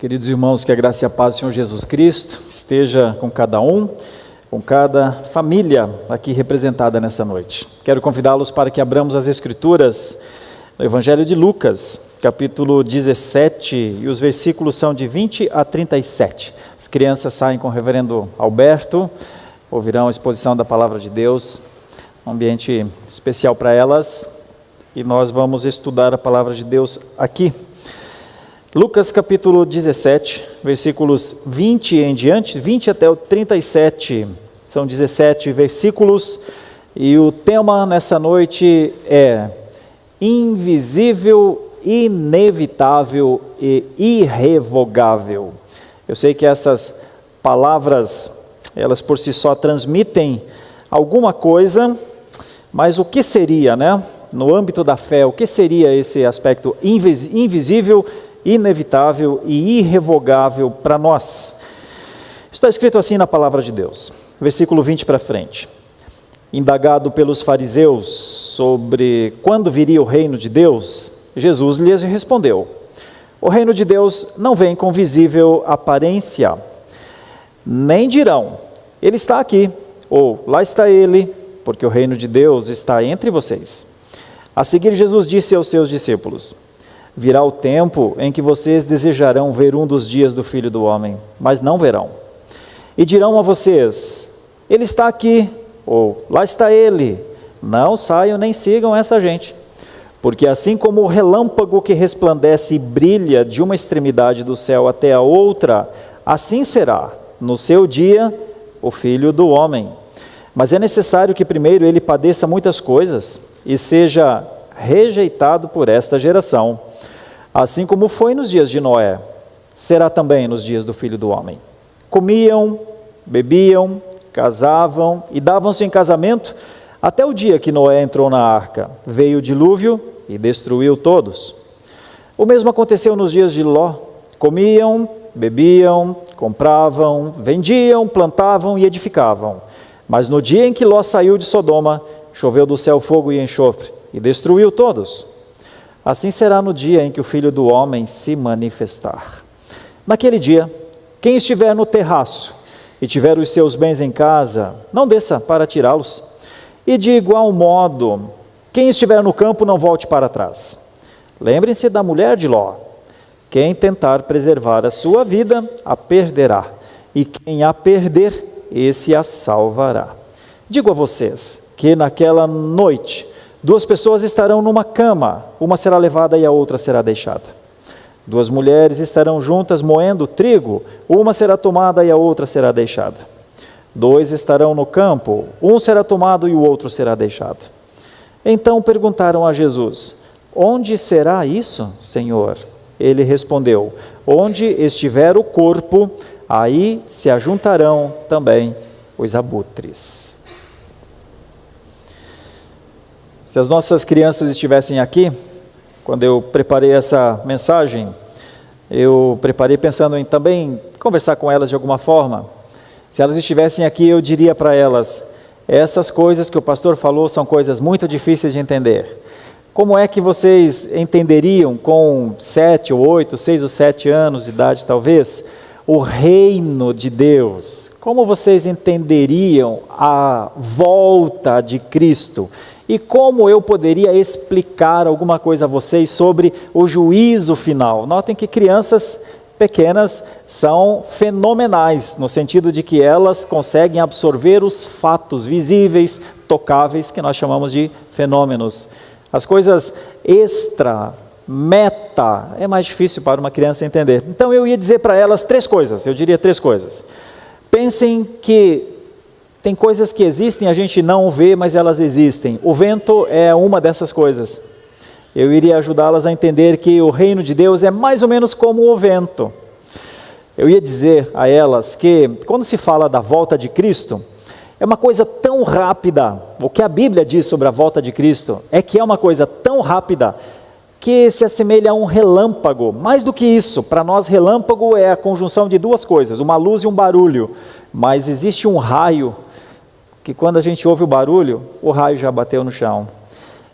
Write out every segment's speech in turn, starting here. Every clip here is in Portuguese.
Queridos irmãos, que a graça e a paz do Senhor Jesus Cristo esteja com cada um, com cada família aqui representada nessa noite. Quero convidá-los para que abramos as Escrituras no Evangelho de Lucas, capítulo 17, e os versículos são de 20 a 37. As crianças saem com o reverendo Alberto, ouvirão a exposição da Palavra de Deus, um ambiente especial para elas, e nós vamos estudar a Palavra de Deus aqui. Lucas capítulo 17, versículos 20 em diante, 20 até o 37, são 17 versículos, e o tema nessa noite é invisível, inevitável e irrevogável. Eu sei que essas palavras, elas por si só transmitem alguma coisa, mas o que seria, no âmbito da fé, o que seria esse aspecto invisível, inevitável e irrevogável para nós? Está escrito assim na palavra de Deus, versículo 20 para frente. Indagado pelos fariseus sobre quando viria o reino de Deus, Jesus lhes respondeu: o reino de Deus não vem com visível aparência, nem dirão, ele está aqui, ou lá está ele, porque o reino de Deus está entre vocês. A seguir, Jesus disse aos seus discípulos: virá o tempo em que vocês desejarão ver um dos dias do Filho do Homem, mas não verão. E dirão a vocês: ele está aqui, ou lá está ele. Não saiam nem sigam essa gente. Porque assim como o relâmpago que resplandece e brilha de uma extremidade do céu até a outra, assim será, no seu dia, o Filho do Homem. Mas é necessário que primeiro ele padeça muitas coisas e seja rejeitado por esta geração. Assim como foi nos dias de Noé, será também nos dias do Filho do Homem. Comiam, bebiam, casavam e davam-se em casamento, até o dia que Noé entrou na arca. Veio o dilúvio e destruiu todos. O mesmo aconteceu nos dias de Ló. Comiam, bebiam, compravam, vendiam, plantavam e edificavam. Mas no dia em que Ló saiu de Sodoma, choveu do céu fogo e enxofre e destruiu todos. Assim será no dia em que o Filho do Homem se manifestar. Naquele dia, quem estiver no terraço e tiver os seus bens em casa, não desça para tirá-los. E de igual modo, quem estiver no campo, não volte para trás. Lembrem-se da mulher de Ló. Quem tentar preservar a sua vida, a perderá. E quem a perder, esse a salvará. Digo a vocês que naquela noite, duas pessoas estarão numa cama, uma será levada e a outra será deixada. Duas mulheres estarão juntas moendo trigo, uma será tomada e a outra será deixada. Dois estarão no campo, um será tomado e o outro será deixado. Então perguntaram a Jesus: onde será isso, Senhor? Ele respondeu: onde estiver o corpo, aí se ajuntarão também os abutres. Se as nossas crianças estivessem aqui, quando eu preparei essa mensagem, eu preparei pensando em também conversar com elas de alguma forma. Se elas estivessem aqui, eu diria para elas: essas coisas que o pastor falou são coisas muito difíceis de entender. Como é que vocês entenderiam com 7 ou 8, 6 ou 7 anos de idade talvez, o reino de Deus? Como vocês entenderiam a volta de Cristo? E como eu poderia explicar alguma coisa a vocês sobre o juízo final? Notem que crianças pequenas são fenomenais, no sentido de que elas conseguem absorver os fatos visíveis, tocáveis, que nós chamamos de fenômenos. As coisas extra, meta, é mais difícil para uma criança entender. Então eu ia dizer para elas 3 coisas, eu diria 3 coisas. Pensem que tem coisas que existem, a gente não vê, mas elas existem. O vento é uma dessas coisas. Eu iria ajudá-las a entender que o reino de Deus é mais ou menos como o vento. Eu ia dizer a elas que, quando se fala da volta de Cristo, é uma coisa tão rápida. O que a Bíblia diz sobre a volta de Cristo é que é uma coisa tão rápida que se assemelha a um relâmpago. Mais do que isso, para nós relâmpago é a conjunção de 2 coisas, uma luz e um barulho. Mas existe um raio que quando a gente ouve o barulho, o raio já bateu no chão.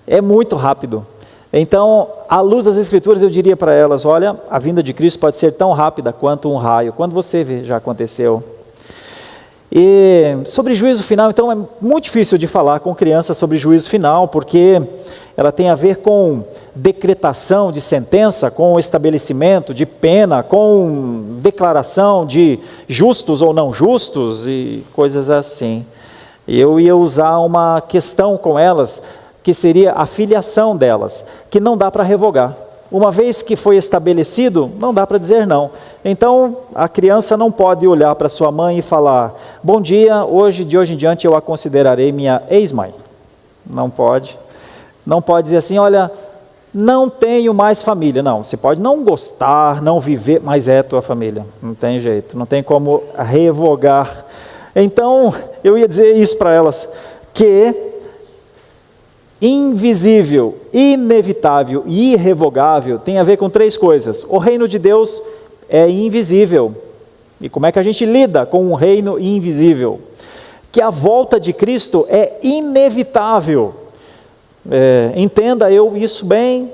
É muito rápido. Então, à luz das Escrituras, eu diria para elas: olha, a vinda de Cristo pode ser tão rápida quanto um raio. Quando você vê, já aconteceu. E sobre juízo final, então, é muito difícil de falar com crianças sobre juízo final, porque ela tem a ver com decretação de sentença, com estabelecimento de pena, com declaração de justos ou não justos e coisas assim. Eu ia usar uma questão com elas, que seria a filiação delas, que não dá para revogar. Uma vez que foi estabelecido, não dá para dizer não. Então, a criança não pode olhar para sua mãe e falar: bom dia, de hoje em diante eu a considerarei minha ex-mãe. Não pode. Não pode dizer assim: olha, não tenho mais família. Não, você pode não gostar, não viver, mas é tua família. Não tem jeito, não tem como revogar. Então, eu ia dizer isso para elas, que invisível, inevitável e irrevogável tem a ver com 3 coisas. O reino de Deus é invisível. E como é que a gente lida com um reino invisível? Que a volta de Cristo é inevitável. Entenda eu isso bem,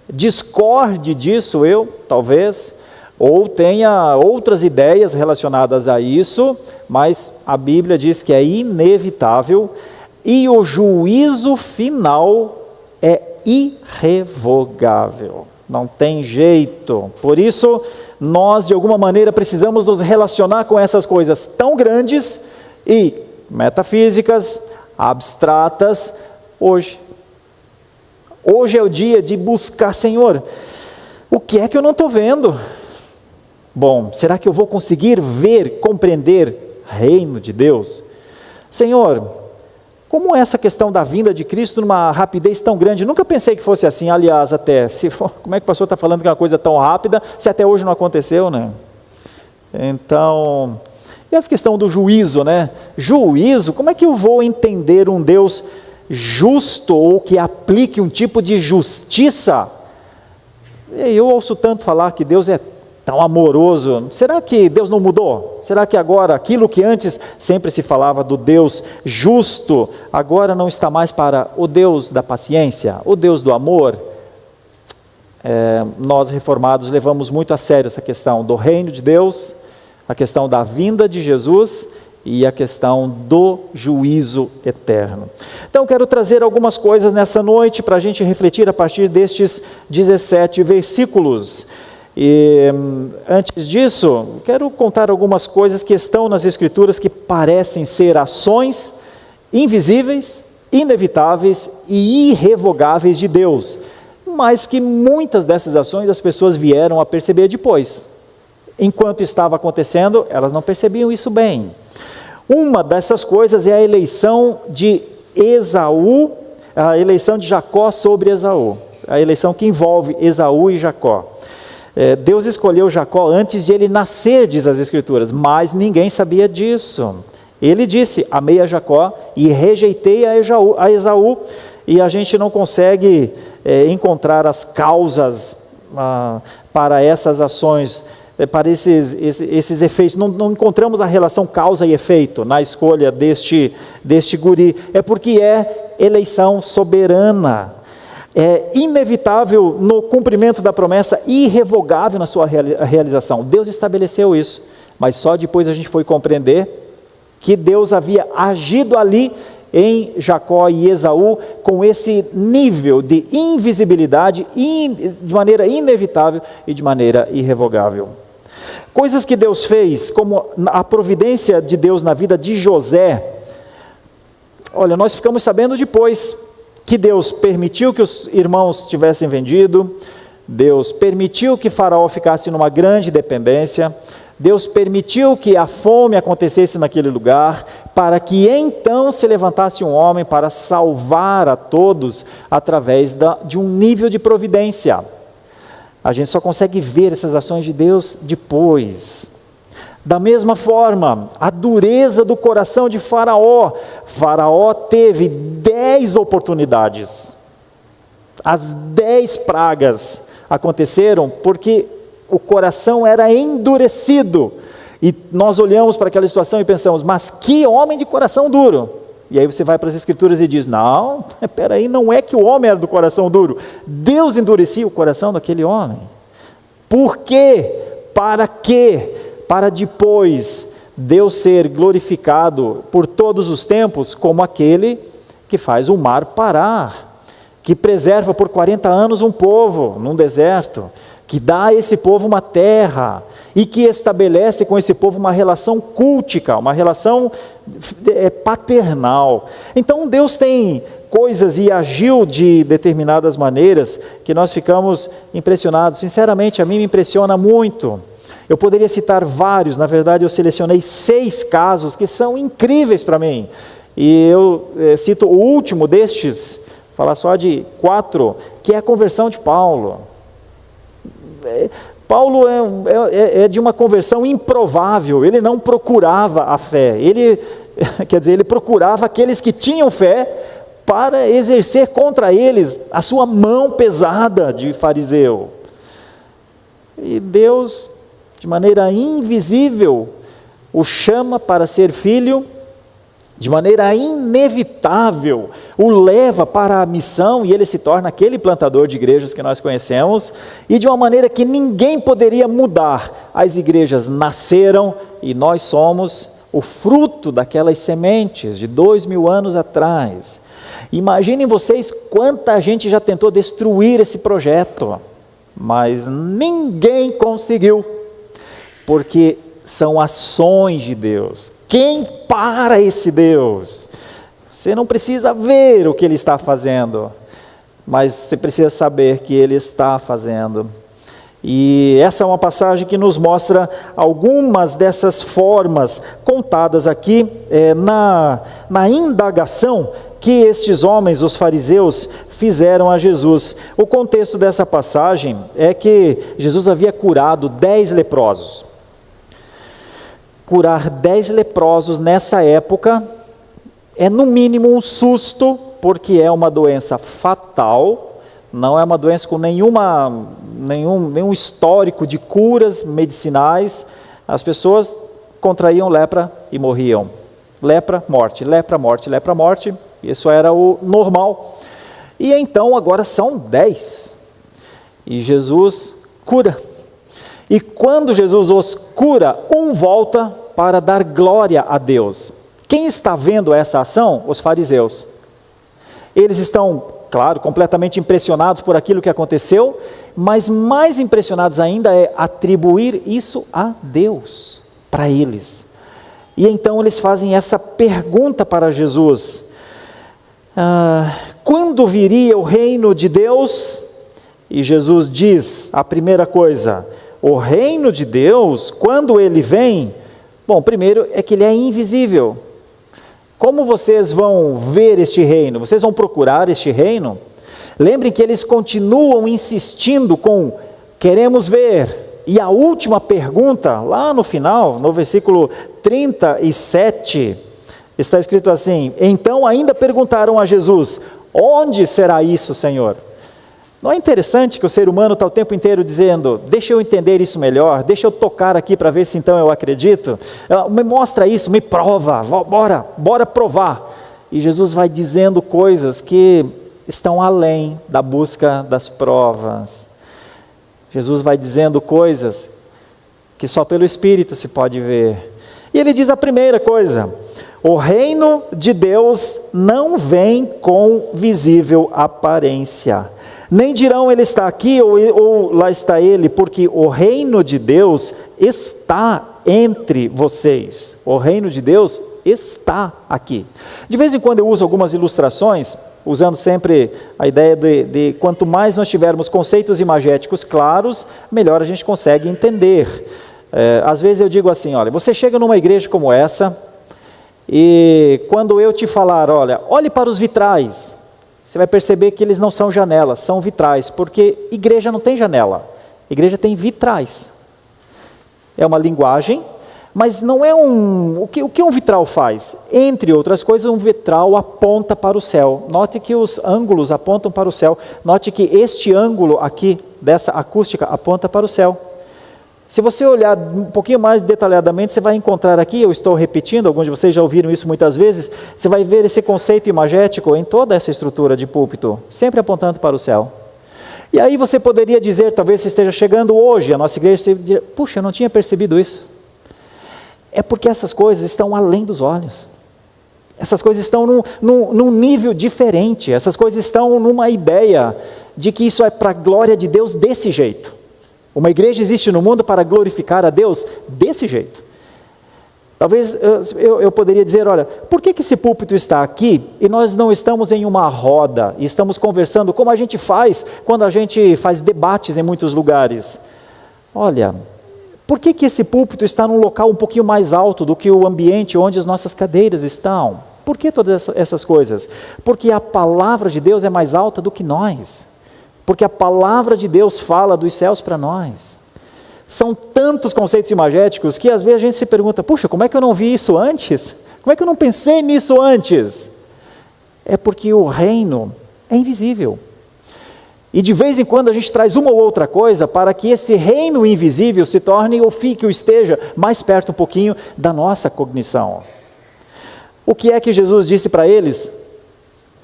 discorde disso eu, talvez, ou tenha outras ideias relacionadas a isso, mas a Bíblia diz que é inevitável. E o juízo final é irrevogável, não tem jeito. Por isso, nós de alguma maneira precisamos nos relacionar com essas coisas tão grandes e metafísicas, abstratas, hoje. Hoje é o dia de buscar: Senhor, o que é que eu não estou vendo? Bom, será que eu vou conseguir ver, compreender reino de Deus? Senhor, como essa questão da vinda de Cristo numa rapidez tão grande? Nunca pensei que fosse assim. Aliás, até, como é que o pastor está falando que é uma coisa tão rápida, se até hoje não aconteceu, né? Então, e essa questão do juízo, né? Juízo, como é que eu vou entender um Deus justo, ou que aplique um tipo de justiça? Eu ouço tanto falar que Deus é tão amoroso. Será que Deus não mudou? Será que agora, aquilo que antes sempre se falava do Deus justo, agora não está mais para o Deus da paciência, o Deus do amor? Nós reformados levamos muito a sério essa questão do reino de Deus, a questão da vinda de Jesus e a questão do juízo eterno. Então, quero trazer algumas coisas nessa noite para a gente refletir a partir destes 17 versículos. E antes disso, quero contar algumas coisas que estão nas Escrituras que parecem ser ações invisíveis, inevitáveis e irrevogáveis de Deus, mas que muitas dessas ações as pessoas vieram a perceber depois. Enquanto estava acontecendo, elas não percebiam isso bem. Uma dessas coisas é a eleição de Esaú, a eleição de Jacó sobre Esaú, a eleição que envolve Esaú e Jacó. Deus escolheu Jacó antes de ele nascer, diz as Escrituras, mas ninguém sabia disso. Ele disse: amei a Jacó e rejeitei a Esaú, e a gente não consegue encontrar as causas para essas ações, para esses efeitos. Não encontramos a relação causa e efeito na escolha deste guri. É porque é eleição soberana. É inevitável no cumprimento da promessa, irrevogável na sua realização. Deus estabeleceu isso, mas só depois a gente foi compreender que Deus havia agido ali em Jacó e Esaú com esse nível de invisibilidade, de maneira inevitável e de maneira irrevogável. Coisas que Deus fez, como a providência de Deus na vida de José. Olha, nós ficamos sabendo depois que Deus permitiu que os irmãos tivessem vendido, Deus permitiu que Faraó ficasse numa grande dependência, Deus permitiu que a fome acontecesse naquele lugar, para que então se levantasse um homem para salvar a todos através de um nível de providência. A gente só consegue ver essas ações de Deus depois. Da mesma forma, a dureza do coração de Faraó. Faraó teve 10 oportunidades. As 10 pragas aconteceram porque o coração era endurecido. E nós olhamos para aquela situação e pensamos: mas que homem de coração duro! E aí você vai para as Escrituras e diz, não, peraí, não é que o homem era do coração duro, Deus endurecia o coração daquele homem. Por quê? Para quê? Para depois Deus ser glorificado por todos os tempos como aquele que faz o mar parar, que preserva por 40 anos um povo num deserto, que dá a esse povo uma terra e que estabelece com esse povo uma relação cultica, uma relação paternal. Então Deus tem coisas e agiu de determinadas maneiras que nós ficamos impressionados. Sinceramente, a mim me impressiona muito. Eu poderia citar vários, na verdade eu selecionei 6 casos que são incríveis para mim. E eu cito o último destes, falar só de 4, que é a conversão de Paulo. Paulo é de uma conversão improvável, ele não procurava a fé, ele procurava aqueles que tinham fé para exercer contra eles a sua mão pesada de fariseu. E Deus, de maneira invisível, o chama para ser filho, de maneira inevitável, o leva para a missão e ele se torna aquele plantador de igrejas que nós conhecemos, e de uma maneira que ninguém poderia mudar, as igrejas nasceram e nós somos o fruto daquelas sementes de 2000 anos atrás. Imaginem vocês quanta gente já tentou destruir esse projeto, mas ninguém conseguiu, porque são ações de Deus. Quem para esse Deus? Você não precisa ver o que Ele está fazendo, mas você precisa saber que Ele está fazendo. E essa é uma passagem que nos mostra algumas dessas formas contadas aqui na indagação que estes homens, os fariseus, fizeram a Jesus. O contexto dessa passagem é que Jesus havia curado 10 leprosos. Curar 10 leprosos nessa época é no mínimo um susto, porque é uma doença fatal, não é uma doença com nenhum histórico de curas medicinais. As pessoas contraíam lepra e morriam. Lepra, morte, lepra, morte, lepra, morte. Isso era o normal. E então agora são 10. E Jesus cura. E quando Jesus os cura, um volta para dar glória a Deus. Quem está vendo essa ação? Os fariseus. Eles estão, claro, completamente impressionados por aquilo que aconteceu, mas mais impressionados ainda é atribuir isso a Deus, para eles. E então eles fazem essa pergunta para Jesus: quando viria o reino de Deus? E Jesus diz a primeira coisa: o reino de Deus, quando ele vem, bom, primeiro é que ele é invisível. Como vocês vão ver este reino? Vocês vão procurar este reino? Lembrem que eles continuam insistindo com queremos ver. E a última pergunta, lá no final, no versículo 37, está escrito assim: então ainda perguntaram a Jesus, onde será isso, Senhor? Não é interessante que o ser humano está o tempo inteiro dizendo, deixa eu entender isso melhor, deixa eu tocar aqui para ver se então eu acredito, me mostra isso, me prova, bora provar. E Jesus vai dizendo coisas que estão além da busca das provas. Jesus vai dizendo coisas que só pelo Espírito se pode ver. E ele diz a primeira coisa: o reino de Deus não vem com visível aparência. Nem dirão ele está aqui ou lá está ele, porque o reino de Deus está entre vocês. O reino de Deus está aqui. De vez em quando eu uso algumas ilustrações, usando sempre a ideia de quanto mais nós tivermos conceitos imagéticos claros, melhor a gente consegue entender. Às vezes eu digo assim, olha, você chega numa igreja como essa, e quando eu te falar, olhe para os vitrais, você vai perceber que eles não são janelas, são vitrais, porque igreja não tem janela, igreja tem vitrais. É uma linguagem, mas não é o que um vitral faz? Entre outras coisas, um vitral aponta para o céu. Note que os ângulos apontam para o céu. Note que este ângulo aqui, dessa acústica, aponta para o céu. Se você olhar um pouquinho mais detalhadamente, você vai encontrar aqui, eu estou repetindo, alguns de vocês já ouviram isso muitas vezes, você vai ver esse conceito imagético em toda essa estrutura de púlpito, sempre apontando para o céu. E aí você poderia dizer, talvez você esteja chegando hoje, a nossa igreja, você diria, puxa, eu não tinha percebido isso. É porque essas coisas estão além dos olhos. Essas coisas estão num nível diferente, essas coisas estão numa ideia de que isso é para a glória de Deus desse jeito. Uma igreja existe no mundo para glorificar a Deus desse jeito. Talvez eu poderia dizer, olha, por que esse púlpito está aqui e nós não estamos em uma roda e estamos conversando como a gente faz quando a gente faz debates em muitos lugares? Olha, por que esse púlpito está num local um pouquinho mais alto do que o ambiente onde as nossas cadeiras estão? Por que todas essas coisas? Porque a palavra de Deus é mais alta do que nós. Porque a palavra de Deus fala dos céus para nós. São tantos conceitos imagéticos que às vezes a gente se pergunta, puxa, como é que eu não vi isso antes? Como é que eu não pensei nisso antes? É porque o reino é invisível. E de vez em quando a gente traz uma ou outra coisa para que esse reino invisível se torne ou fique ou esteja mais perto um pouquinho da nossa cognição. O que é que Jesus disse para eles?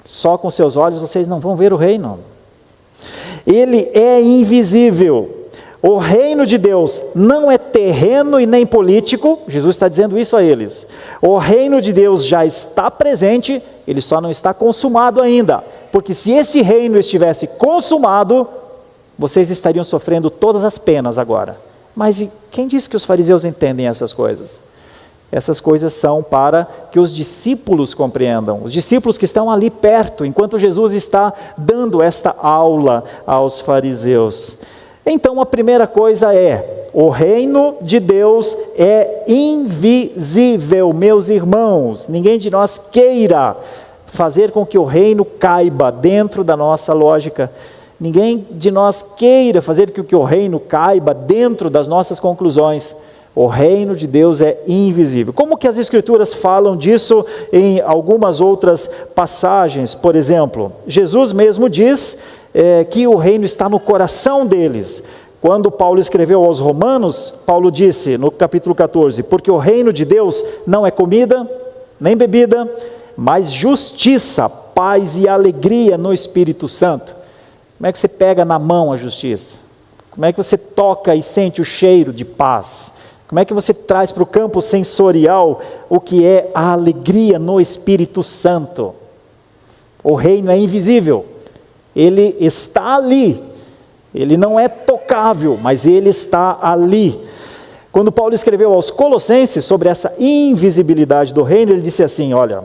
Só com seus olhos vocês não vão ver o reino. Ele é invisível. O reino de Deus não é terreno e nem político. Jesus está dizendo isso a eles. O reino de Deus já está presente, ele só não está consumado ainda. Porque se esse reino estivesse consumado, vocês estariam sofrendo todas as penas agora. Mas quem disse que os fariseus entendem essas coisas? Essas coisas são para que os discípulos compreendam, os discípulos que estão ali perto, enquanto Jesus está dando esta aula aos fariseus. Então a primeira coisa é, o reino de Deus é invisível, meus irmãos. Ninguém de nós queira fazer com que o reino caiba dentro da nossa lógica. Ninguém de nós queira fazer com que o reino caiba dentro das nossas conclusões. O reino de Deus é invisível. Como que as Escrituras falam disso em algumas outras passagens? Por exemplo, Jesus mesmo diz que o reino está no coração deles. Quando Paulo escreveu aos Romanos, Paulo disse no capítulo 14, porque o reino de Deus não é comida, nem bebida, mas justiça, paz e alegria no Espírito Santo. Como é que você pega na mão a justiça? Como é que você toca e sente o cheiro de paz? Como é que você traz para o campo sensorial o que é a alegria no Espírito Santo? O reino é invisível, ele está ali, ele não é tocável, mas ele está ali. Quando Paulo escreveu aos Colossenses sobre essa invisibilidade do reino, ele disse assim, olha,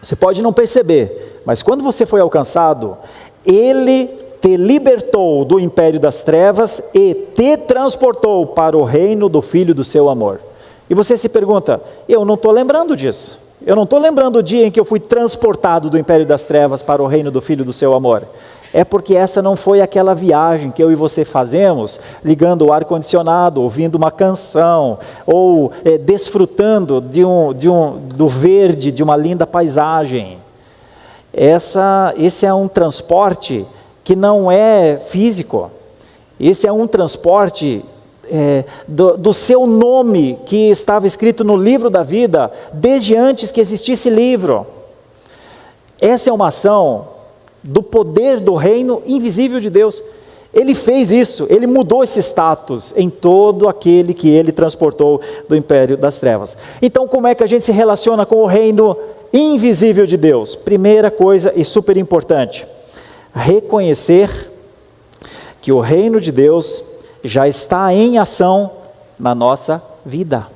você pode não perceber, mas quando você foi alcançado, ele te libertou do império das trevas e te transportou para o reino do Filho do seu amor. E você se pergunta, eu não estou lembrando disso. Eu não estou lembrando o dia em que eu fui transportado do império das trevas para o reino do Filho do seu amor. É porque essa não foi aquela viagem que eu e você fazemos, ligando o ar-condicionado, ouvindo uma canção, ou desfrutando do verde, de uma linda paisagem. Esse é um transporte que não é físico. Esse é um transporte do seu nome que estava escrito no livro da vida desde antes que existisse livro. Essa é uma ação do poder do reino invisível de Deus. Ele fez isso, ele mudou esse status em todo aquele que ele transportou do império das trevas. Então como é que a gente se relaciona com o reino invisível de Deus? Primeira coisa e super importante, reconhecer que o reino de Deus já está em ação na nossa vida.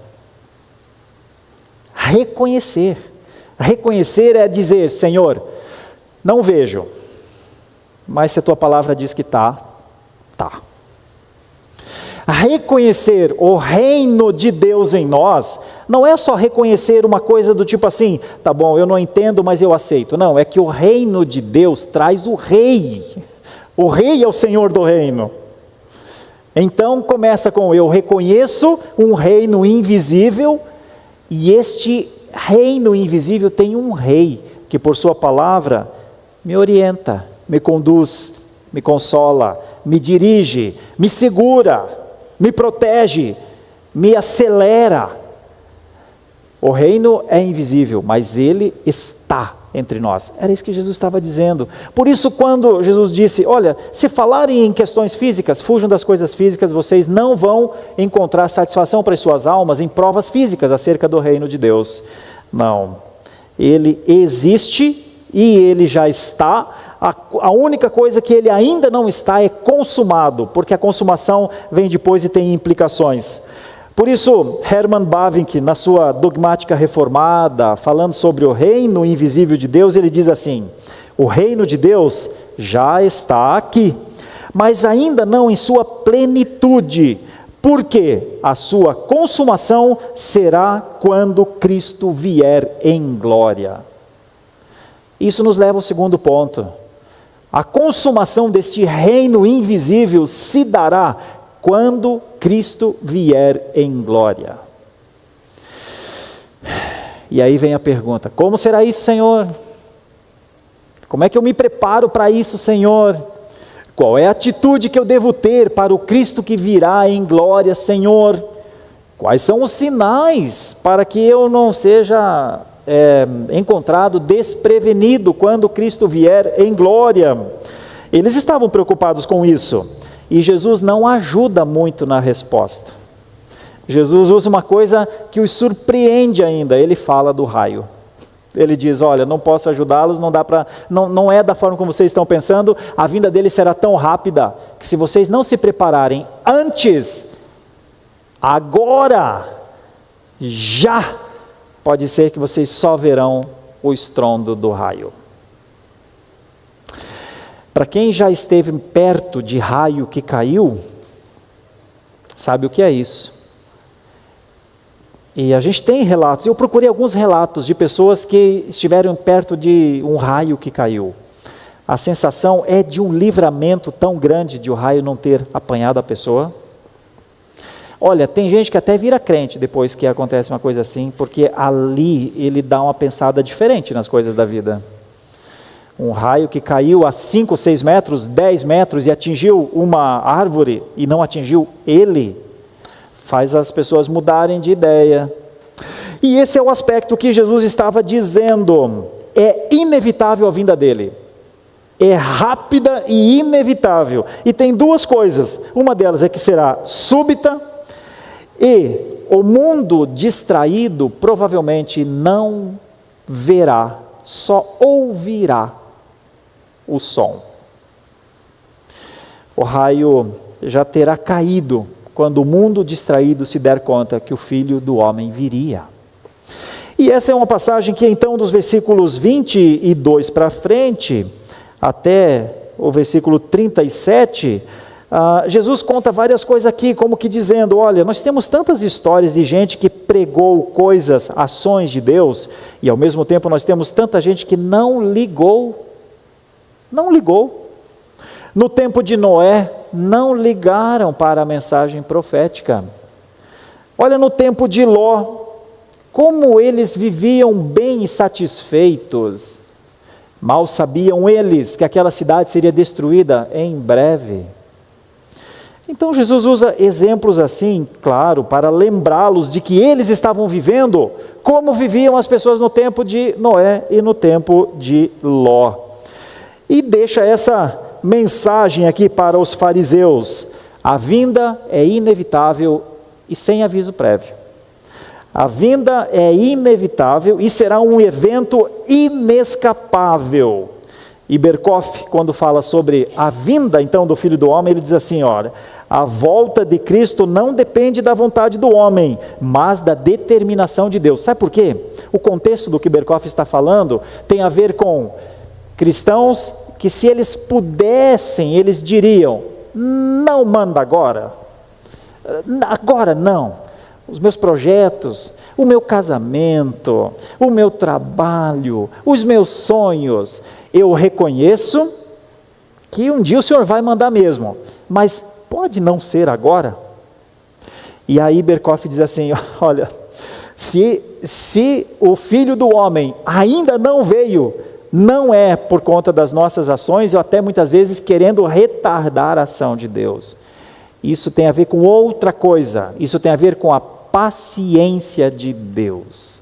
Reconhecer é dizer, Senhor, não vejo, mas se a tua palavra diz que está. Reconhecer o reino de Deus em nós, não é só reconhecer uma coisa do tipo assim, tá bom, eu não entendo, mas eu aceito. Não, é que o reino de Deus traz o rei. O rei é o Senhor do reino. Então começa com, eu reconheço um reino invisível, e este reino invisível tem um rei, que por sua palavra me orienta, me conduz, me consola, me dirige, me segura. me protege, me acelera. O reino é invisível, mas ele está entre nós. Era isso que Jesus estava dizendo. Por isso, quando Jesus disse, olha, se falarem em questões físicas, fujam das coisas físicas, vocês não vão encontrar satisfação para as suas almas em provas físicas acerca do reino de Deus. Não. Ele existe e ele já está. A única coisa que ele ainda não está é consumado, porque a consumação vem depois e tem implicações. Por isso, Herman Bavinck, na sua dogmática reformada, falando sobre o reino invisível de Deus, ele diz assim: o reino de Deus já está aqui, mas ainda não em sua plenitude, porque a sua consumação será quando Cristo vier em glória. Isso nos leva ao segundo ponto. A consumação deste reino invisível se dará quando Cristo vier em glória. E aí vem a pergunta: como será isso, Senhor? Como é que eu me preparo para isso, Senhor? Qual é a atitude que eu devo ter para o Cristo que virá em glória, Senhor? Quais são os sinais para que eu não seja encontrado desprevenido quando Cristo vier em glória? Eles estavam preocupados com isso. E Jesus não ajuda muito na resposta. Jesus usa uma coisa que os surpreende ainda. Ele fala do raio. Ele diz: olha, não posso ajudá-los, não é da forma como vocês estão pensando. A vinda dele será tão rápida que se vocês não se prepararem antes, agora, já, pode ser que vocês só verão o estrondo do raio. Para quem já esteve perto de raio que caiu, sabe o que é isso. E a gente tem relatos, eu procurei alguns relatos de pessoas que estiveram perto de um raio que caiu. A sensação é de um livramento tão grande de o raio não ter apanhado a pessoa. Olha, tem gente que até vira crente depois que acontece uma coisa assim, porque ali ele dá uma pensada diferente nas coisas da vida. Um raio que caiu a 5, 6 metros, 10 metros e atingiu uma árvore e não atingiu ele, faz as pessoas mudarem de ideia. E esse é o aspecto que Jesus estava dizendo: é inevitável a vinda dele, é rápida e inevitável, e tem duas coisas, uma delas é que será súbita, e o mundo distraído provavelmente não verá, só ouvirá o som. O raio já terá caído quando o mundo distraído se der conta que o Filho do Homem viria. E essa é uma passagem que então dos versículos 22 para frente, até o versículo 37, Jesus conta várias coisas aqui, como que dizendo: olha, nós temos tantas histórias de gente que pregou coisas, ações de Deus, e ao mesmo tempo nós temos tanta gente que não ligou. No tempo de Noé, não ligaram para a mensagem profética. Olha, no tempo de Ló, como eles viviam bem e satisfeitos. Mal sabiam eles que aquela cidade seria destruída em breve. Então Jesus usa exemplos assim, claro, para lembrá-los de que eles estavam vivendo como viviam as pessoas no tempo de Noé e no tempo de Ló. E deixa essa mensagem aqui para os fariseus: a vinda é inevitável e sem aviso prévio. A vinda é inevitável e será um evento inescapável. E Berkoff, quando fala sobre a vinda então do Filho do Homem, ele diz assim: olha, a volta de Cristo não depende da vontade do homem, mas da determinação de Deus. Sabe por quê? O contexto do que Berkoff está falando tem a ver com cristãos que, se eles pudessem, eles diriam: não manda agora não, os meus projetos, o meu casamento, o meu trabalho, os meus sonhos, eu reconheço que um dia o Senhor vai mandar mesmo, mas pode não ser agora. E aí Berkoff diz assim: olha, se o Filho do Homem ainda não veio, não é por conta das nossas ações, ou até muitas vezes querendo retardar a ação de Deus. Isso tem a ver com outra coisa. Isso tem a ver com a paciência de Deus.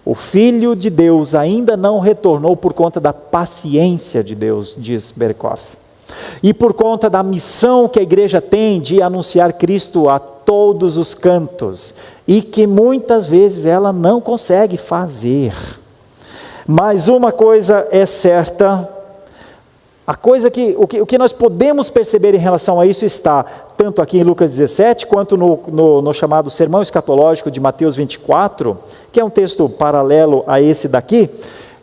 O Filho de Deus ainda não retornou por conta da paciência de Deus, diz Berkhof. E por conta da missão que a igreja tem de anunciar Cristo a todos os cantos, e que muitas vezes ela não consegue fazer. Mas uma coisa é certa, o que nós podemos perceber em relação a isso está tanto aqui em Lucas 17, quanto no chamado Sermão Escatológico de Mateus 24, que é um texto paralelo a esse daqui,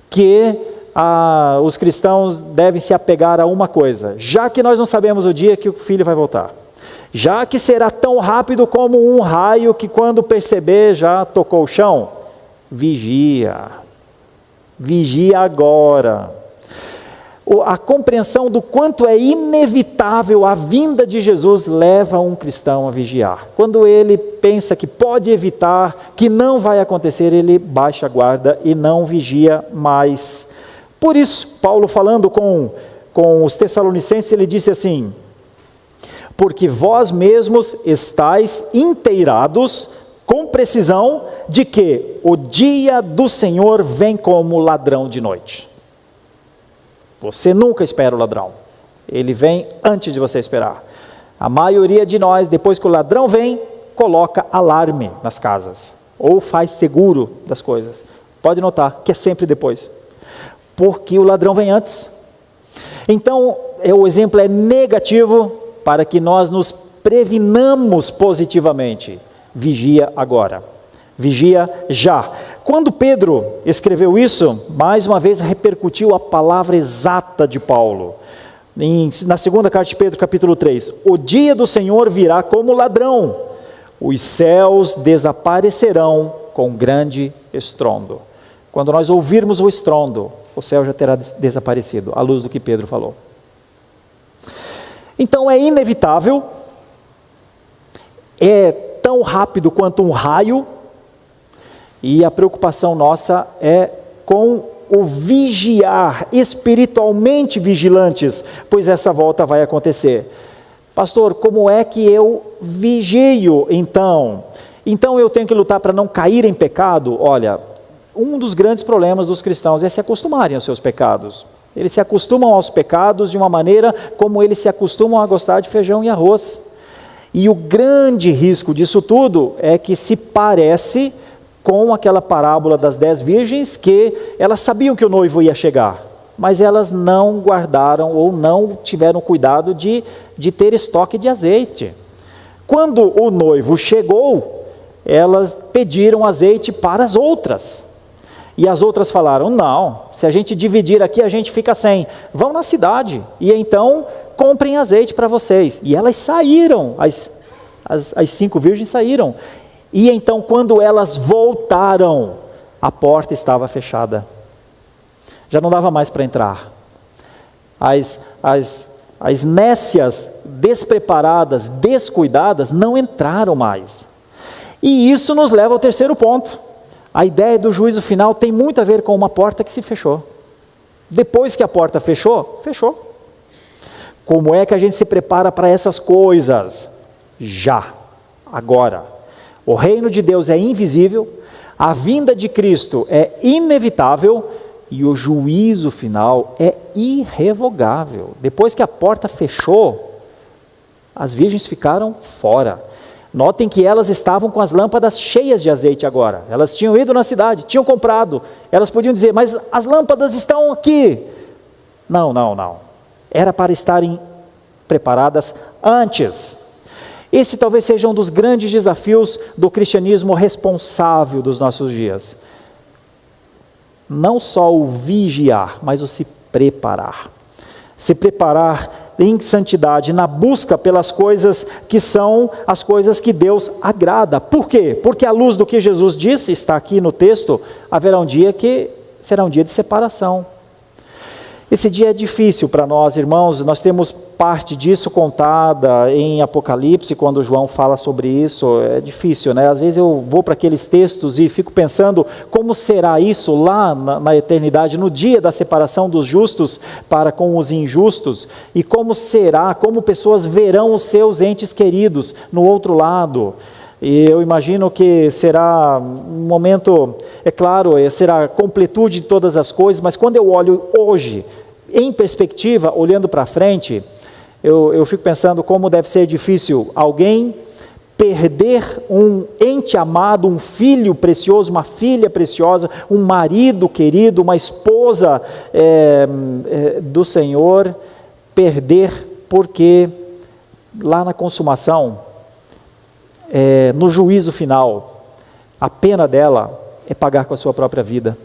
que os cristãos devem se apegar a uma coisa: já que nós não sabemos o dia que o Filho vai voltar, já que será tão rápido como um raio que quando perceber já tocou o chão, vigia agora. A compreensão do quanto é inevitável a vinda de Jesus leva um cristão a vigiar. Quando ele pensa que pode evitar, que não vai acontecer, ele baixa a guarda e não vigia mais. Por isso, Paulo falando com os Tessalonicenses, ele disse assim: porque vós mesmos estáis inteirados com precisão de que o dia do Senhor vem como ladrão de noite. Você nunca espera o ladrão, ele vem antes de você esperar. A maioria de nós, depois que o ladrão vem, coloca alarme nas casas, ou faz seguro das coisas. Pode notar que é sempre depois, porque o ladrão vem antes. Então, o exemplo é negativo para que nós nos previnamos positivamente. Vigia agora, vigia já. Quando Pedro escreveu isso, mais uma vez repercutiu a palavra exata de Paulo. Na segunda carta de Pedro, capítulo 3, o dia do Senhor virá como ladrão, os céus desaparecerão com grande estrondo. Quando nós ouvirmos o estrondo, o céu já terá desaparecido, à luz do que Pedro falou. Então é inevitável, é tão rápido quanto um raio, e a preocupação nossa é com o vigiar, espiritualmente vigilantes, pois essa volta vai acontecer. Pastor, como é que eu vigio então? Então eu tenho que lutar para não cair em pecado? Olha, um dos grandes problemas dos cristãos é se acostumarem aos seus pecados. Eles se acostumam aos pecados de uma maneira como eles se acostumam a gostar de feijão e arroz. E o grande risco disso tudo é que se parece com aquela parábola das 10 virgens, que elas sabiam que o noivo ia chegar, mas elas não guardaram ou não tiveram cuidado de ter estoque de azeite. Quando o noivo chegou, elas pediram azeite para as outras, e as outras falaram: não, se a gente dividir aqui a gente fica sem, vão na cidade, e então comprem azeite para vocês. E elas saíram, as 5 virgens saíram. E então, quando elas voltaram, a porta estava fechada. Já não dava mais para entrar. As nécias, despreparadas, descuidadas, não entraram mais. E isso nos leva ao terceiro ponto. A ideia do juízo final tem muito a ver com uma porta que se fechou. Depois que a porta fechou, fechou. Como é que a gente se prepara para essas coisas? Já, agora. O reino de Deus é invisível, a vinda de Cristo é inevitável e o juízo final é irrevogável. Depois que a porta fechou, as virgens ficaram fora. Notem que elas estavam com as lâmpadas cheias de azeite agora. Elas tinham ido na cidade, tinham comprado. Elas podiam dizer: mas as lâmpadas estão aqui. Não. Era para estarem preparadas antes. Esse talvez seja um dos grandes desafios do cristianismo responsável dos nossos dias. Não só o vigiar, mas o se preparar. Se preparar em santidade, na busca pelas coisas que são as coisas que Deus agrada. Por quê? Porque à luz do que Jesus disse, está aqui no texto, haverá um dia que será um dia de separação. Esse dia é difícil para nós, irmãos. Nós temos parte disso contada em Apocalipse, quando João fala sobre isso. É difícil, né? Às vezes eu vou para aqueles textos e fico pensando como será isso lá na eternidade, no dia da separação dos justos para com os injustos, e como será, como pessoas verão os seus entes queridos no outro lado. E eu imagino que será um momento, é claro, será a completude de todas as coisas, mas quando eu olho hoje, em perspectiva, olhando para frente, eu fico pensando como deve ser difícil alguém perder um ente amado, um filho precioso, uma filha preciosa, um marido querido, uma esposa do Senhor, perder porque lá na consumação, no juízo final, a pena dela é pagar com a sua própria vida.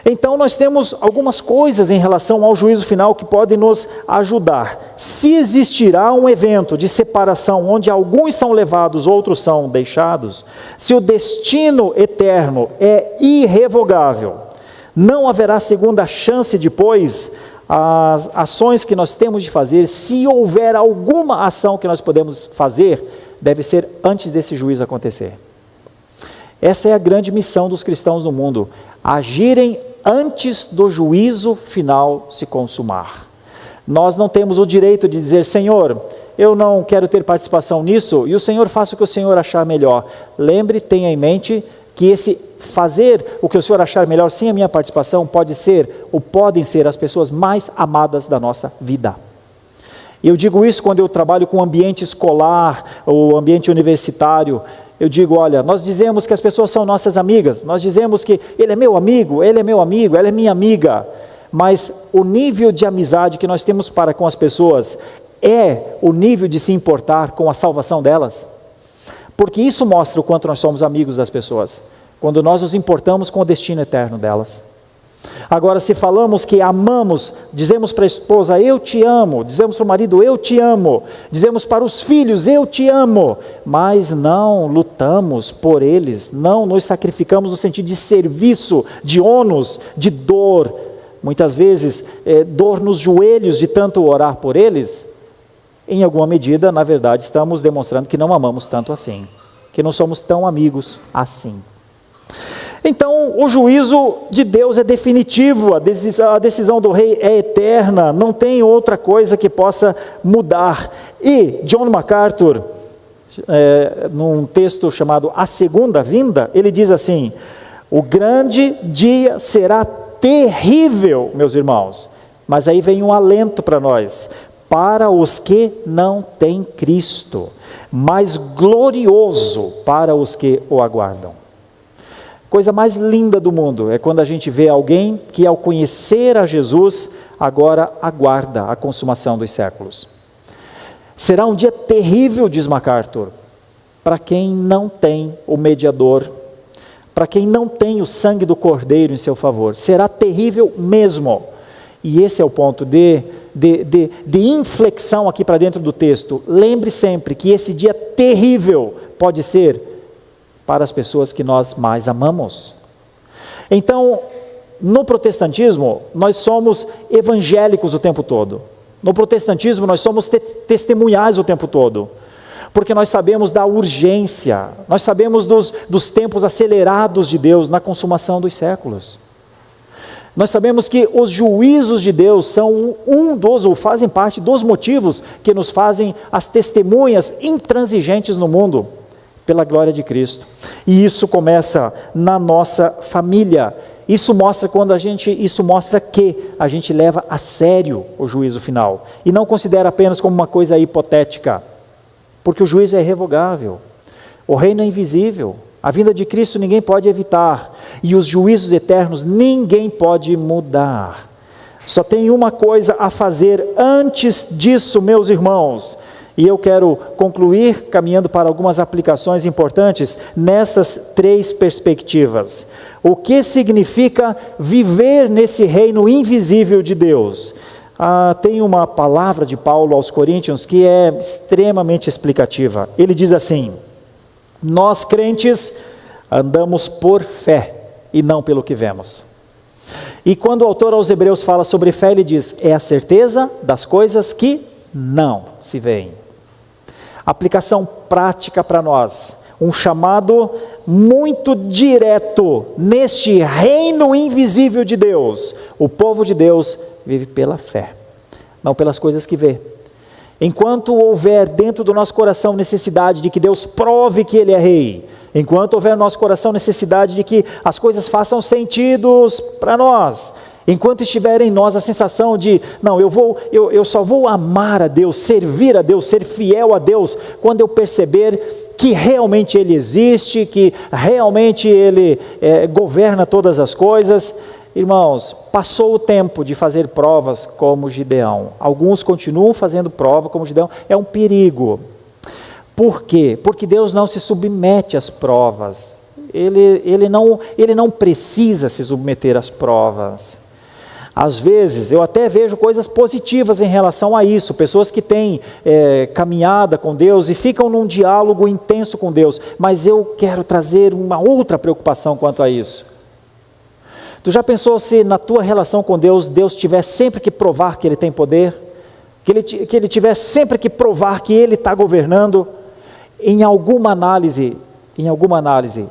Então nós temos algumas coisas em relação ao juízo final que podem nos ajudar. Se existirá um evento de separação onde alguns são levados, outros são deixados, se o destino eterno é irrevogável, não haverá segunda chance depois. As ações que nós temos de fazer, se houver alguma ação que nós podemos fazer, deve ser antes desse juízo acontecer. Essa é a grande missão dos cristãos no mundo, agirem antes do juízo final se consumar. Nós não temos o direito de dizer: Senhor, eu não quero ter participação nisso, e o Senhor faça o que o Senhor achar melhor. Lembre, tenha em mente que esse fazer o que o Senhor achar melhor sem a minha participação pode ser, ou podem ser, as pessoas mais amadas da nossa vida. E eu digo isso quando eu trabalho com o ambiente escolar, ou ambiente universitário. Eu digo: olha, nós dizemos que as pessoas são nossas amigas, nós dizemos que ele é meu amigo, ele é meu amigo, ela é minha amiga, mas o nível de amizade que nós temos para com as pessoas é o nível de se importar com a salvação delas? Porque isso mostra o quanto nós somos amigos das pessoas, quando nós nos importamos com o destino eterno delas. Agora, se falamos que amamos, dizemos para a esposa: eu te amo, dizemos para o marido: eu te amo, dizemos para os filhos: eu te amo, mas não lutamos por eles, não nos sacrificamos no sentido de serviço, de ônus, de dor, muitas vezes dor nos joelhos de tanto orar por eles, em alguma medida, na verdade, estamos demonstrando que não amamos tanto assim, que não somos tão amigos assim. Então, o juízo de Deus é definitivo, a decisão do rei é eterna, não tem outra coisa que possa mudar. E John MacArthur, num texto chamado A Segunda Vinda, ele diz assim: o grande dia será terrível, meus irmãos, mas aí vem um alento para nós, para os que não têm Cristo, mas glorioso para os que o aguardam. Coisa mais linda do mundo é quando a gente vê alguém que, ao conhecer a Jesus, agora aguarda a consumação dos séculos. Será um dia terrível, diz MacArthur, para quem não tem o mediador, para quem não tem o sangue do Cordeiro em seu favor. Será terrível mesmo. E esse é o ponto de inflexão aqui para dentro do texto. Lembre sempre que esse dia terrível pode ser para as pessoas que nós mais amamos. Então, no protestantismo, nós somos evangélicos o tempo todo. No protestantismo, nós somos testemunhais o tempo todo, porque nós sabemos da urgência, nós sabemos dos tempos acelerados de Deus na consumação dos séculos. Nós sabemos que os juízos de Deus são ou fazem parte dos motivos que nos fazem as testemunhas intransigentes no mundo, pela glória de Cristo. E isso começa na nossa família. Isso mostra que a gente leva a sério o juízo final e não considera apenas como uma coisa hipotética, porque o juízo é irrevogável. O reino é invisível. A vinda de Cristo ninguém pode evitar, e os juízos eternos ninguém pode mudar. Só tem uma coisa a fazer antes disso, meus irmãos. E eu quero concluir caminhando para algumas aplicações importantes nessas três perspectivas. O que significa viver nesse reino invisível de Deus? Tem uma palavra de Paulo aos Coríntios que é extremamente explicativa. Ele diz assim: nós crentes andamos por fé e não pelo que vemos. E quando o autor aos Hebreus fala sobre fé, ele diz, é a certeza das coisas que não se veem. Aplicação prática para nós, um chamado muito direto neste reino invisível de Deus. O povo de Deus vive pela fé, não pelas coisas que vê. Enquanto houver dentro do nosso coração necessidade de que Deus prove que Ele é Rei, enquanto houver no nosso coração necessidade de que as coisas façam sentido para nós, enquanto estiver em nós a sensação de, não, eu só vou amar a Deus, servir a Deus, ser fiel a Deus, quando eu perceber que realmente Ele existe, que realmente Ele governa todas as coisas. Irmãos, passou o tempo de fazer provas como Gideão. Alguns continuam fazendo prova como Gideão. É um perigo. Por quê? Porque Deus não se submete às provas. Ele não precisa se submeter às provas. Às vezes, eu até vejo coisas positivas em relação a isso. Pessoas que têm caminhada com Deus e ficam num diálogo intenso com Deus. Mas eu quero trazer uma outra preocupação quanto a isso. Tu já pensou se na tua relação com Deus, Deus tiver sempre que provar que Ele tem poder? Que Ele tiver sempre que provar que Ele está governando? Em alguma análise,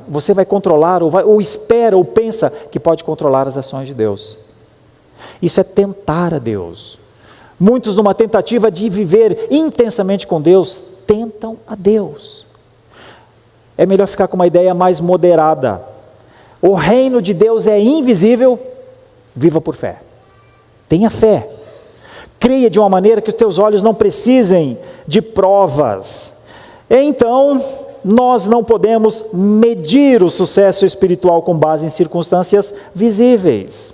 você vai controlar, ou espera, ou pensa que pode controlar as ações de Deus. Isso é tentar a Deus. Muitos, numa tentativa de viver intensamente com Deus, tentam a Deus. É melhor ficar com uma ideia mais moderada. O reino de Deus é invisível, viva por fé. Tenha fé. Creia de uma maneira que os teus olhos não precisem de provas. Então, nós não podemos medir o sucesso espiritual com base em circunstâncias visíveis.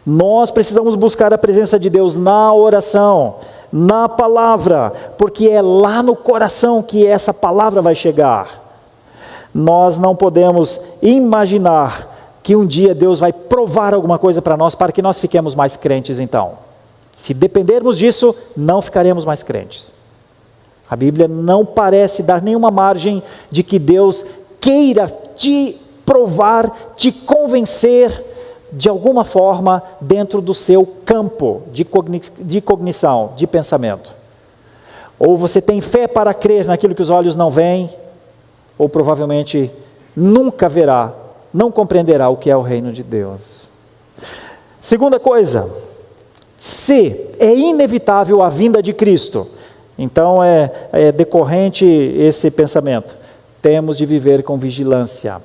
Nós precisamos buscar a presença de Deus na oração, na palavra, porque é lá no coração que essa palavra vai chegar. Nós não podemos imaginar que um dia Deus vai provar alguma coisa para nós, para que nós fiquemos mais crentes então. Se dependermos disso, não ficaremos mais crentes. A Bíblia não parece dar nenhuma margem de que Deus queira te provar, te convencer de alguma forma dentro do seu campo de cognição, de pensamento. Ou você tem fé para crer naquilo que os olhos não veem, ou provavelmente nunca verá, não compreenderá o que é o reino de Deus. Segunda coisa, se é inevitável a vinda de Cristo, então é decorrente esse pensamento, temos de viver com vigilância.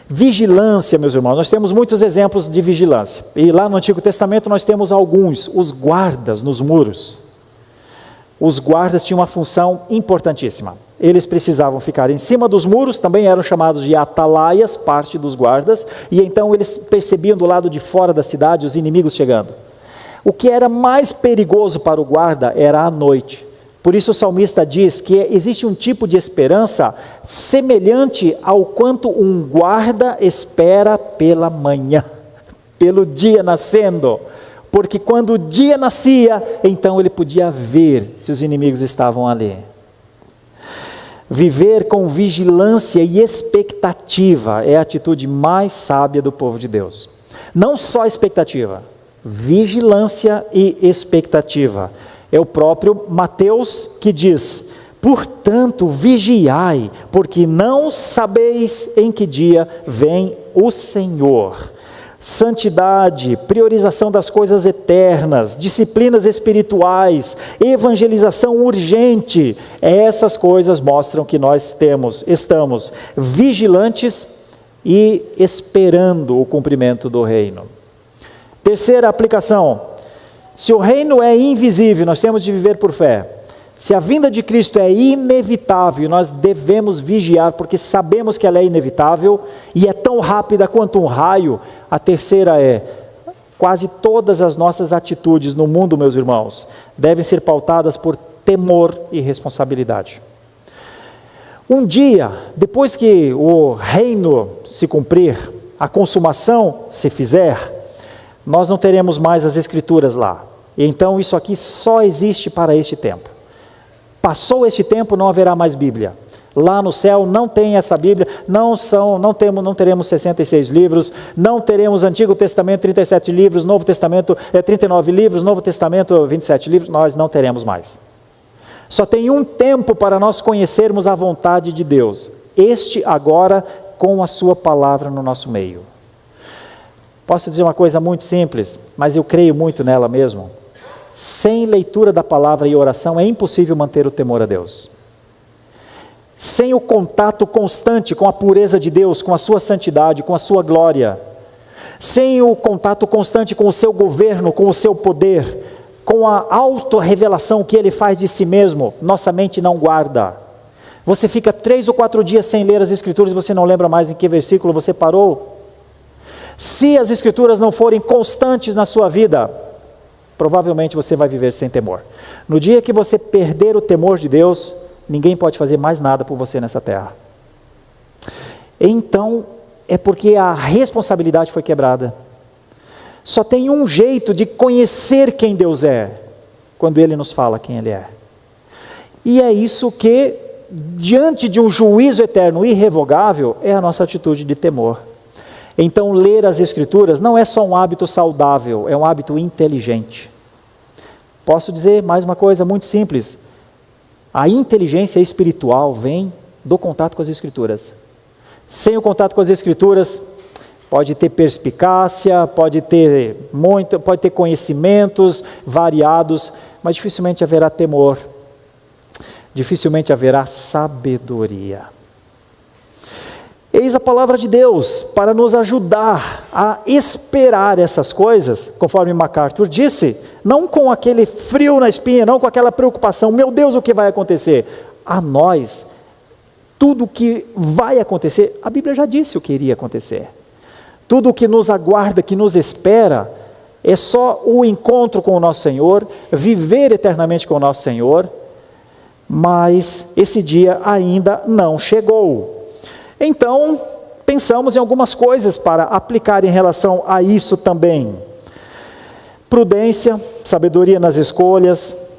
Vigilância, meus irmãos, nós temos muitos exemplos de vigilância, e lá no Antigo Testamento nós temos alguns, os guardas nos muros. Os guardas tinham uma função importantíssima. Eles precisavam ficar em cima dos muros, também eram chamados de atalaias, parte dos guardas, e então eles percebiam do lado de fora da cidade os inimigos chegando. O que era mais perigoso para o guarda era a noite. Por isso o salmista diz que existe um tipo de esperança semelhante ao quanto um guarda espera pela manhã, pelo dia nascendo. Porque quando o dia nascia, então ele podia ver se os inimigos estavam ali. Viver com vigilância e expectativa é a atitude mais sábia do povo de Deus. Não só expectativa, vigilância e expectativa. É o próprio Mateus que diz, portanto vigiai, porque não sabeis em que dia vem o Senhor. Santidade, priorização das coisas eternas, disciplinas espirituais, evangelização urgente, essas coisas mostram que nós estamos vigilantes e esperando o cumprimento do reino. Terceira aplicação, se o reino é invisível, nós temos de viver por fé. Se a vinda de Cristo é inevitável, nós devemos vigiar, porque sabemos que ela é inevitável e é tão rápida quanto um raio. A terceira é, quase todas as nossas atitudes no mundo, meus irmãos, devem ser pautadas por temor e responsabilidade. Um dia, depois que o reino se cumprir, a consumação se fizer, nós não teremos mais as escrituras lá. E então isso aqui só existe para este tempo. Passou este tempo, não haverá mais Bíblia. Lá no céu não tem essa Bíblia, não teremos 66 livros, não teremos Antigo Testamento 37 livros, Novo Testamento 39 livros, Novo Testamento 27 livros, nós não teremos mais. Só tem um tempo para nós conhecermos a vontade de Deus, este agora com a sua palavra no nosso meio. Posso dizer uma coisa muito simples, mas eu creio muito nela mesmo. Sem leitura da palavra e oração é impossível manter o temor a Deus. Sem o contato constante com a pureza de Deus, com a sua santidade, com a sua glória, sem o contato constante com o seu governo, com o seu poder, com a auto-revelação que Ele faz de si mesmo, nossa mente não guarda. Você fica 3 ou 4 dias sem ler as Escrituras e você não lembra mais em que versículo você parou. Se as Escrituras não forem constantes na sua vida, provavelmente você vai viver sem temor. No dia que você perder o temor de Deus, ninguém pode fazer mais nada por você nessa terra. Então, é porque a responsabilidade foi quebrada. Só tem um jeito de conhecer quem Deus é, quando Ele nos fala quem Ele é. E é isso que, diante de um juízo eterno irrevogável, é a nossa atitude de temor. Então, ler as Escrituras não é só um hábito saudável, é um hábito inteligente. Posso dizer mais uma coisa muito simples. A inteligência espiritual vem do contato com as Escrituras. Sem o contato com as Escrituras, pode ter perspicácia, pode ter conhecimentos variados, mas dificilmente haverá temor, dificilmente haverá sabedoria. Eis a palavra de Deus para nos ajudar a esperar essas coisas, conforme MacArthur disse, não com aquele frio na espinha, não com aquela preocupação, meu Deus, o que vai acontecer? A nós, tudo o que vai acontecer, a Bíblia já disse o que iria acontecer. Tudo o que nos aguarda, que nos espera, é só o encontro com o nosso Senhor, viver eternamente com o nosso Senhor, mas esse dia ainda não chegou. Então, pensamos em algumas coisas para aplicar em relação a isso também. Prudência, sabedoria nas escolhas,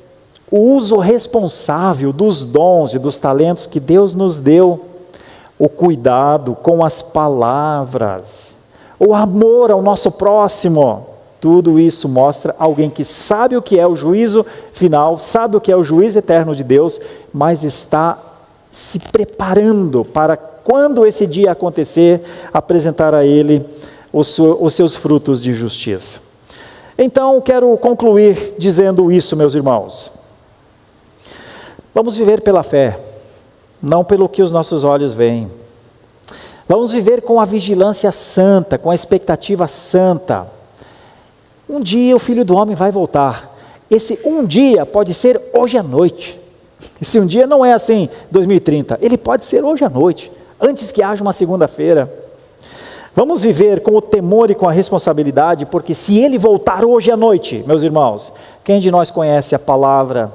o uso responsável dos dons e dos talentos que Deus nos deu, o cuidado com as palavras, o amor ao nosso próximo, tudo isso mostra alguém que sabe o que é o juízo final, sabe o que é o juízo eterno de Deus, mas está se preparando para, quando esse dia acontecer, apresentar a Ele os seus frutos de justiça. Então, quero concluir dizendo isso, meus irmãos. Vamos viver pela fé, não pelo que os nossos olhos veem. Vamos viver com a vigilância santa, com a expectativa santa. Um dia o Filho do Homem vai voltar. Esse um dia pode ser hoje à noite. Esse um dia não é assim, 2030. Ele pode ser hoje à noite, antes que haja uma segunda-feira. Vamos viver com o temor e com a responsabilidade, porque se Ele voltar hoje à noite, meus irmãos, quem de nós conhece a palavra?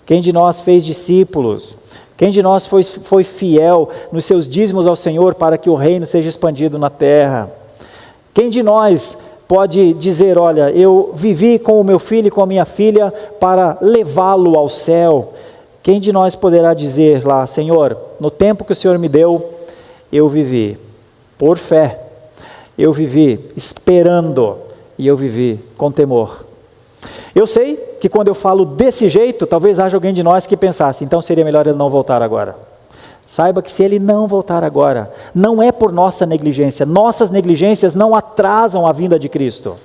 Quem de nós fez discípulos? Quem de nós foi fiel nos seus dízimos ao Senhor para que o reino seja expandido na terra? Quem de nós pode dizer, olha, eu vivi com o meu filho e com a minha filha para levá-lo ao céu? Quem de nós poderá dizer lá, Senhor, no tempo que o Senhor me deu, eu vivi por fé, eu vivi esperando e eu vivi com temor. Eu sei que quando eu falo desse jeito, talvez haja alguém de nós que pensasse, então seria melhor ele não voltar agora. Saiba que se ele não voltar agora, não é por nossa negligência, nossas negligências não atrasam a vinda de Cristo,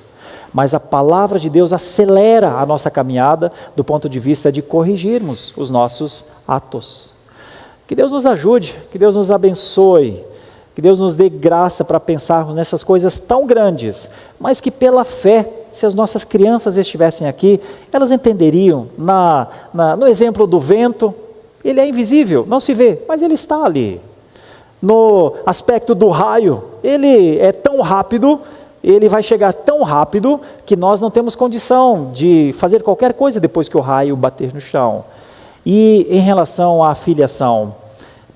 mas a palavra de Deus acelera a nossa caminhada do ponto de vista de corrigirmos os nossos atos. Que Deus nos ajude, que Deus nos abençoe, que Deus nos dê graça para pensarmos nessas coisas tão grandes, mas que pela fé, se as nossas crianças estivessem aqui, elas entenderiam, no exemplo do vento, ele é invisível, não se vê, mas ele está ali. No aspecto do raio, ele é tão rápido, ele vai chegar tão rápido, que nós não temos condição de fazer qualquer coisa depois que o raio bater no chão. E em relação à filiação,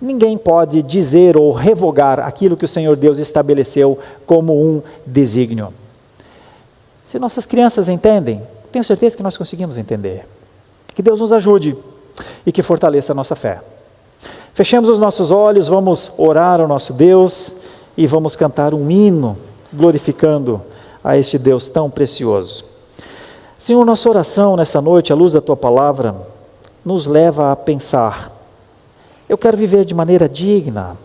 ninguém pode dizer ou revogar aquilo que o Senhor Deus estabeleceu como um desígnio. Se nossas crianças entendem, tenho certeza que nós conseguimos entender. Que Deus nos ajude e que fortaleça a nossa fé. Fechemos os nossos olhos, vamos orar ao nosso Deus e vamos cantar um hino glorificando a este Deus tão precioso. Senhor, nossa oração nessa noite, à luz da Tua Palavra, nos leva a pensar: eu quero viver de maneira digna,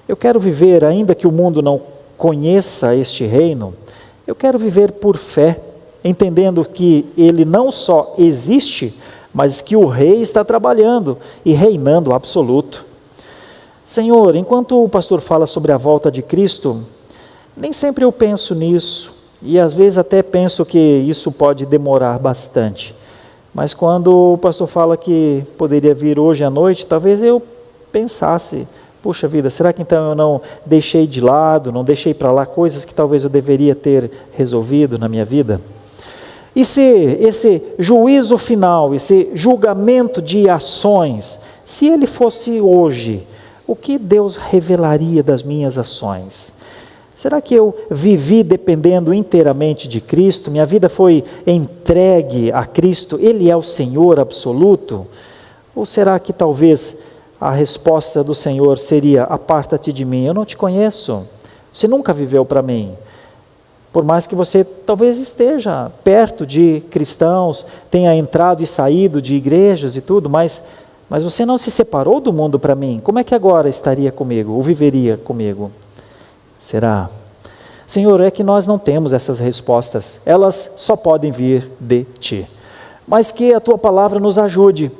eu quero viver, ainda que o mundo não conheça este reino, eu quero viver por fé, entendendo que Ele não só existe, mas que o Rei está trabalhando e reinando absoluto. Senhor, enquanto o pastor fala sobre a volta de Cristo, nem sempre eu penso nisso, e às vezes até penso que isso pode demorar bastante. Mas quando o pastor fala que poderia vir hoje à noite, talvez eu pensasse: puxa vida, será que então eu não deixei de lado, não deixei para lá coisas que talvez eu deveria ter resolvido na minha vida? E se esse juízo final, esse julgamento de ações, se ele fosse hoje, o que Deus revelaria das minhas ações? Será que eu vivi dependendo inteiramente de Cristo? Minha vida foi entregue a Cristo? Ele é o Senhor absoluto? Ou será que talvez a resposta do Senhor seria: aparta-te de mim, eu não te conheço, você nunca viveu para mim? Por mais que você talvez esteja perto de cristãos, tenha entrado e saído de igrejas e tudo, mas você não se separou do mundo para mim. Como é que agora estaria comigo, ou viveria comigo? Será? Senhor, é que nós não temos essas respostas, elas só podem vir de Ti. Mas que a Tua Palavra nos ajude,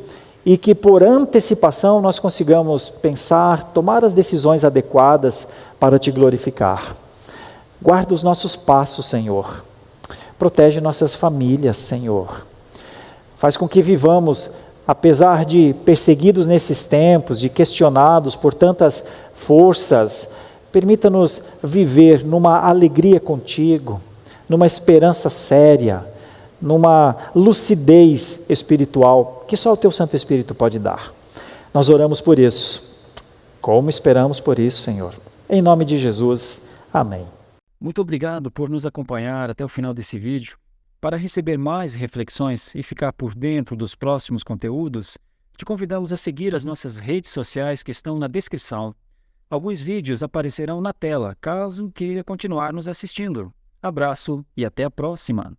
e que por antecipação nós consigamos pensar, tomar as decisões adequadas para Te glorificar. Guarda os nossos passos, Senhor. Protege nossas famílias, Senhor. Faz com que vivamos, apesar de perseguidos nesses tempos, de questionados por tantas forças, permita-nos viver numa alegria contigo, numa esperança séria, numa lucidez espiritual que só o Teu Santo Espírito pode dar. Nós oramos por isso. Como esperamos por isso, Senhor? Em nome de Jesus. Amém. Muito obrigado por nos acompanhar até o final desse vídeo. Para receber mais reflexões e ficar por dentro dos próximos conteúdos, te convidamos a seguir as nossas redes sociais que estão na descrição. Alguns vídeos aparecerão na tela, caso queira continuar nos assistindo. Abraço e até a próxima!